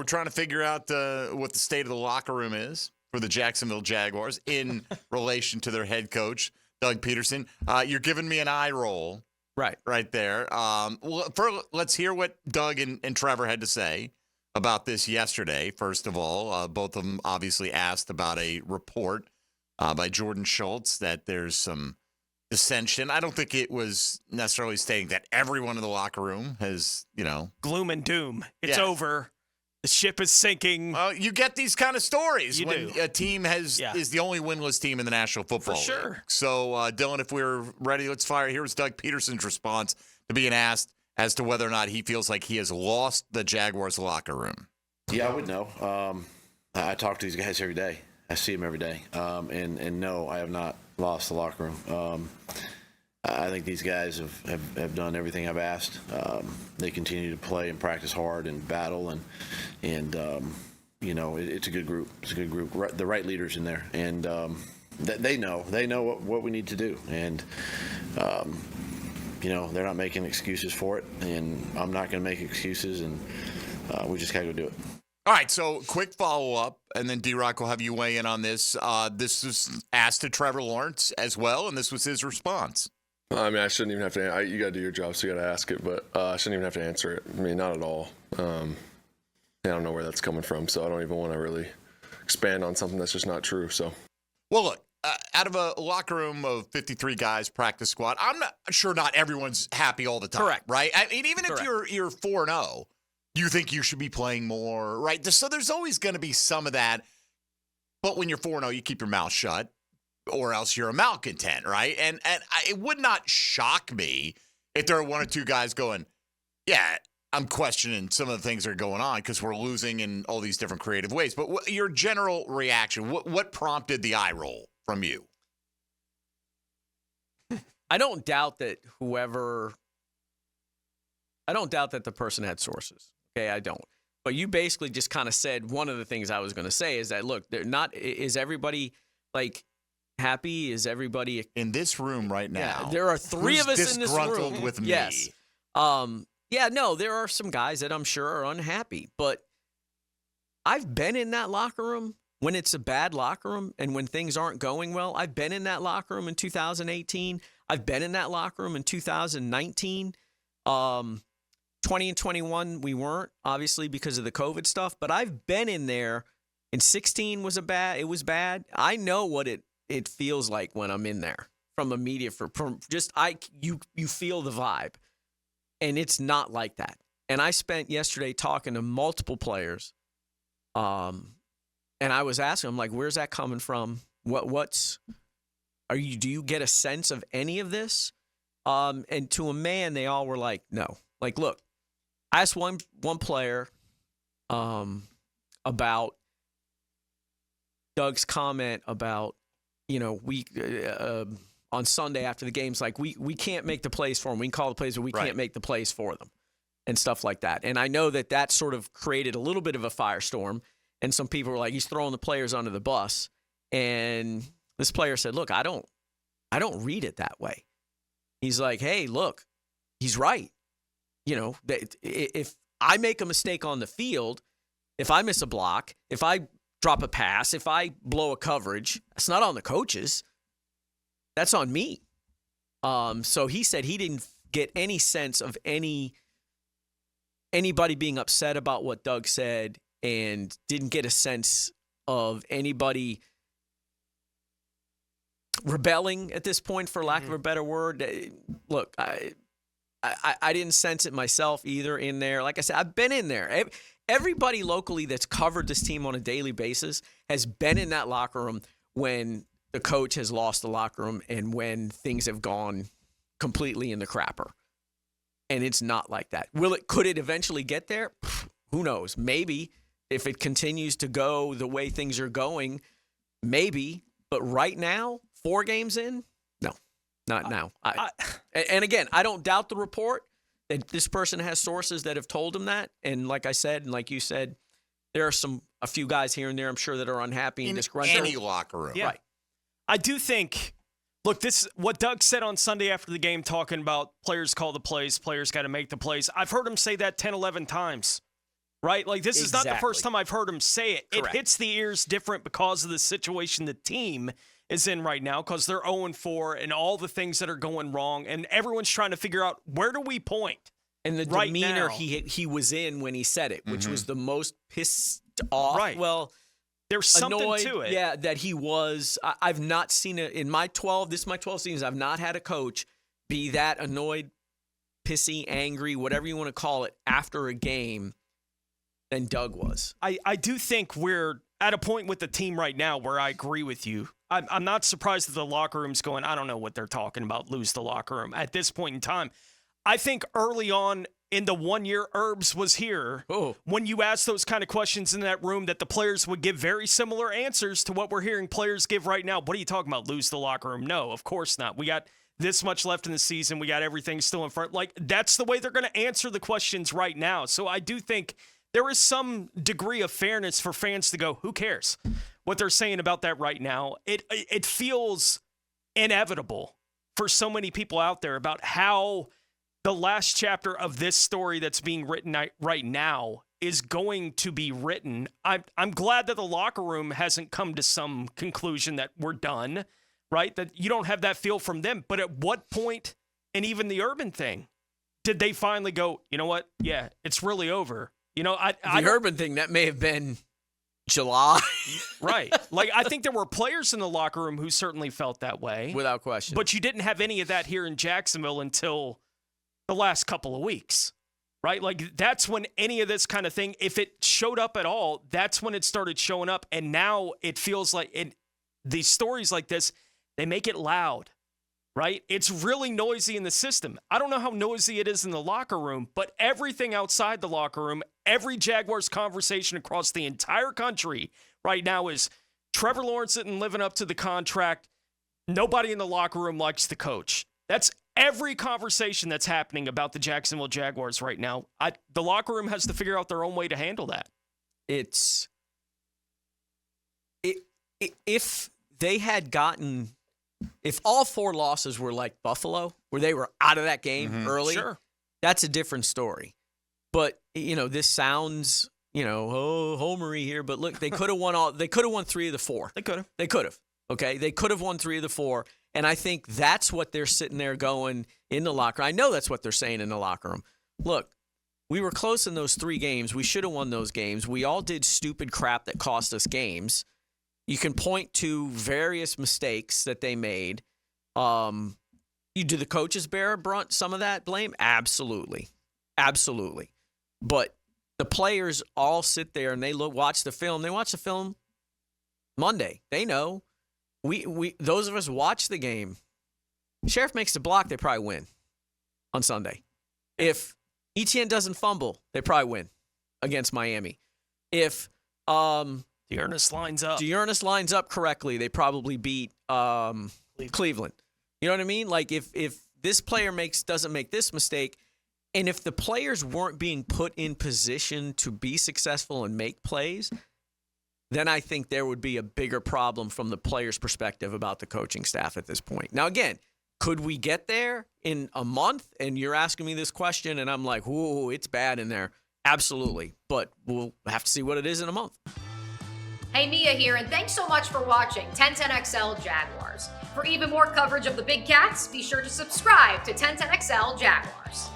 we're trying to figure out what the state of the locker room is for the Jacksonville Jaguars in relation to their head coach, Doug Pederson. You're giving me an eye roll. Right there. Let's hear what Doug and Trevor had to say about this yesterday. First of all, both of them obviously asked about a report by Jordan Schultz that there's some dissension. I don't think it was necessarily stating that everyone in the locker room has, gloom and doom. It's over. The ship is sinking. You get these kind of stories when do. a team is the only winless team in the National Football League. For sure. So, Dylan, if we're ready, let's fire. Here's Doug Pederson's response to being asked as to whether or not he feels like he has lost the Jaguars locker room. Yeah, I would know. I talk to these guys every day. I see them every day. And no, I have not lost the locker room. I think these guys have done everything I've asked. They continue to play and practice hard and battle, and it's a good group. It's a good group. The right leaders in there, and they know what we need to do, and they're not making excuses for it, and I'm not going to make excuses, and we just got to go do it. All right, so quick follow-up, and then DiRocco will have you weigh in on this. This was asked to Trevor Lawrence as well, and this was his response. I mean, I shouldn't even have to. You got to do your job, so you got to ask it. But I shouldn't even have to answer it. I mean, not at all. I don't know where that's coming from, so I don't even want to really expand on something that's just not true. So, well, look, out of a locker room of 53 guys, practice squad, I'm not sure not everyone's happy all the time. Correct. Right? I mean, even Correct. if you're 4-0, you think you should be playing more, right? So there's always going to be some of that. But when you're 4-0, you keep your mouth shut, or else you're a malcontent, right? And it would not shock me if there are one or two guys going, yeah, I'm questioning some of the things that are going on because we're losing in all these different creative ways. But your general reaction, what prompted the eye roll from you? I don't doubt that the person had sources. Okay, I don't. But you basically just kind of said one of the things I was going to say is that, look, they're not. Is everybody happy? Is everybody in this room right now? Yeah, there are three of us in this room. Disgruntled with me. Yes. No, there are some guys that I'm sure are unhappy, but I've been in that locker room when it's a bad locker room and when things aren't going well. I've been in that locker room in 2018. I've been in that locker room in 2019. 20 and 21, we weren't, obviously, because of the COVID stuff. But I've been in there. In 16 it was bad. I know what it feels like when I'm in there from a media you feel the vibe. And it's not like that. And I spent yesterday talking to multiple players. And I was asking them, like, where's that coming from? Do you get a sense of any of this? And to a man, they all were like, no. Like, look, I asked one player about Doug's comment about, we on Sunday after the games, like we can't make the plays for them. We can call the plays, but we can't make the plays for them and stuff like that. And I know that sort of created a little bit of a firestorm. And some people were like, he's throwing the players under the bus. And this player said, look, I don't read it that way. He's like, hey, look, he's right. If I make a mistake on the field, if I miss a block, if I drop a pass, if I blow a coverage, that's not on the coaches. That's on me. So he said he didn't get any sense of anybody being upset about what Doug said and didn't get a sense of anybody rebelling at this point, for lack of a better word. Look, I didn't sense it myself either in there. Like I said, I've been in there. Everybody locally that's covered this team on a daily basis has been in that locker room when the coach has lost the locker room and when things have gone completely in the crapper. And it's not like that. Could it eventually get there? Who knows? Maybe if it continues to go the way things are going, maybe. But right now, 4 games in, no, not now. And again, I don't doubt the report that this person has sources that have told him that. And like I said, and like you said, there are a few guys here and there, I'm sure, that are unhappy and disgruntled. In any locker room. Yeah. Right. I do think, look, what Doug said on Sunday after the game, talking about players call the plays, players got to make the plays. I've heard him say that 10, 11 times. right? Like, this is not the first time I've heard him say it. Correct. It hits the ears different because of the situation the team is in right now, because they're 0-4 and all the things that are going wrong, and everyone's trying to figure out, where do we point? And the right demeanor now? he was in when he said it, which was the most pissed off. Right. Well, there's something annoyed, to it. Yeah, that he was. I've not seen it in my 12. This is my 12 seasons. I've not had a coach be that annoyed, pissy, angry, whatever you want to call it, after a game than Doug was. I do think we're at a point with the team right now where I agree with you. I'm not surprised that the locker room's going, I don't know what they're talking about, lose the locker room at this point in time. I think early on in the 1 year Herbs was here, when you asked those kind of questions in that room, that the players would give very similar answers to what we're hearing players give right now. What are you talking about, lose the locker room? No, of course not. We got this much left in the season. We got everything still in front. Like, that's the way they're going to answer the questions right now. So I do think there is some degree of fairness for fans to go, who cares what they're saying about that right now? It feels inevitable for so many people out there about how the last chapter of this story that's being written right now is going to be written. I'm glad that the locker room hasn't come to some conclusion that we're done, right? That you don't have that feel from them. But at what point, and even the Urban thing, did they finally go, you know what? Yeah, it's really over. You know, the Urban thing, that may have been July. Right. Like, I think there were players in the locker room who certainly felt that way. Without question. But you didn't have any of that here in Jacksonville until the last couple of weeks, right? Like, that's when any of this kind of thing, if it showed up at all, that's when it started showing up. And now it feels like these stories like this, they make it loud, right? It's really noisy in the system. I don't know how noisy it is in the locker room, but everything outside the locker room, every Jaguars conversation across the entire country right now is Trevor Lawrence isn't living up to the contract. Nobody in the locker room likes the coach. That's every conversation that's happening about the Jacksonville Jaguars right now. The locker room has to figure out their own way to handle that. If they had gotten, if all 4 losses were like Buffalo, where they were out of that game early, Sure. That's a different story. But, you know, this sounds, you know, homery here, but look, they could have won they could have won 3 of the 4. They could have. Okay. They could have won 3 of the 4. And I think that's what they're sitting there going in the locker room. I know that's what they're saying in the locker room. Look, we were close in those 3 games. We should have won those games. We all did stupid crap that cost us games. You can point to various mistakes that they made. Do the coaches bear some of that blame? Absolutely. Absolutely. But the players all sit there and they watch the film. They watch the film Monday. They know. We those of us watch the game. Sheriff makes the block, they probably win on Sunday. If Etienne doesn't fumble, they probably win against Miami. If Dearness lines up correctly, they probably beat Cleveland. You know what I mean? Like, if this player doesn't make this mistake, and if the players weren't being put in position to be successful and make plays, then I think there would be a bigger problem from the players' perspective about the coaching staff at this point. Now, again, could we get there in a month? And you're asking me this question, and I'm like, ooh, it's bad in there. Absolutely. But we'll have to see what it is in a month. Hey, Mia here, and thanks so much for watching 1010XL Jaguars. For even more coverage of the Big Cats, be sure to subscribe to 1010XL Jaguars.